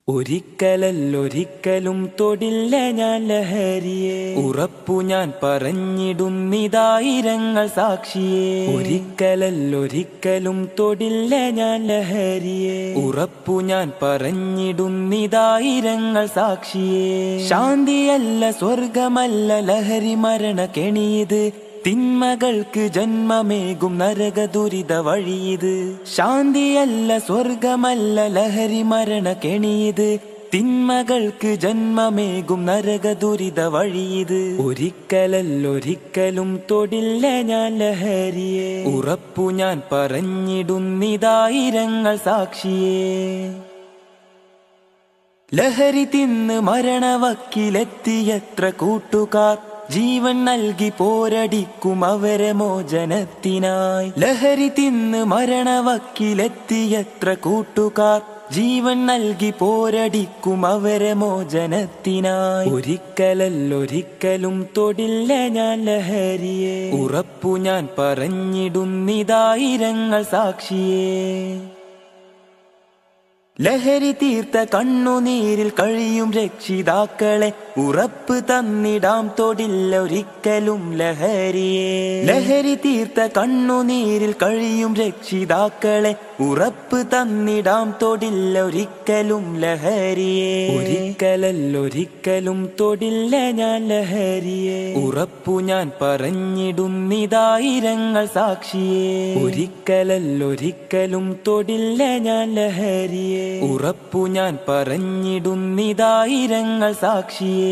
ഒരിക്കലല്ലൊരിക്കലും തൊടില്ല ഞാൻ ലഹരിയെ, ഉറപ്പു ഞാൻ പറഞ്ഞിടുന്നിതായിരങ്ങൾ സാക്ഷിയെ. ഒരിക്കലല്ലൊരിക്കലും തൊടില്ല ഞാൻ ലഹരിയെ, ഉറപ്പു ഞാൻ പറഞ്ഞിടുന്നിതായിരങ്ങൾ സാക്ഷിയെ. ശാന്തിയല്ല സ്വർഗമല്ല ലഹരി മരണ കെണിയത്, തിന്മകൾക്ക് ജന്മമേകും നരക ദുരിത വഴിയത്. ശാന്തിയല്ല സ്വർഗമല്ല ലഹരി മരണ കെണിയത്, തിന്മകൾക്ക് ജന്മമേകും നരക ദുരിത വഴിയത്. ഒരിക്കലല്ലൊരിക്കലും തൊടില്ല ഞാൻ ലഹരിയെ, ഉറപ്പു ഞാൻ പറഞ്ഞിടുന്നിതായിരങ്ങൾ സാക്ഷിയെ. ലഹരി തിന്ന് മരണവക്കിലെത്തിയത്ര കൂട്ടുകാർ, ജീവൻ നൽകി പോരടിക്കും അവരെ മോചനത്തിനായി. ലഹരി തിന്ന് മരണവക്കിലെത്തിയത്ര കൂട്ടുകാർ, ജീവൻ നൽകി പോരടിക്കും അവരെ മോചനത്തിനായി. ഒരിക്കലല്ലൊരിക്കലും തൊടില്ല ഞാൻ ലഹരിയെ, ഉറപ്പു ഞാൻ പറഞ്ഞിടുന്നിതായിരങ്ങൾ സാക്ഷിയെ. ലഹരി തീർത്ത കണ്ണുനീരിൽ കഴിയും രക്ഷിതാക്കളെ, ഉറപ്പ് തന്നിടാം തൊടില്ല ഒരിക്കലും ലഹരിയെ. ലഹരി തീർത്ത കണ്ണുനീരിൽ കഴിയും രക്ഷിതാക്കളെ, ഉറപ്പ് തന്നിടാം തൊടില്ല ഒരിക്കലും ലഹരിയെ. ഒരിക്കലല്ലൊരിക്കലും തൊടില്ല ഞാൻ ലഹരിയെ, ഉറപ്പു ഞാൻ പറഞ്ഞിടുന്നിതായിരങ്ങൾ സാക്ഷിയെ. ഒരിക്കലല്ലൊരിക്കലും തൊടില്ല ഞാൻ ലഹരിയെ, ഉറപ്പു ഞാൻ പറഞ്ഞിടുന്നിതായിരങ്ങൾ സാക്ഷിയെ.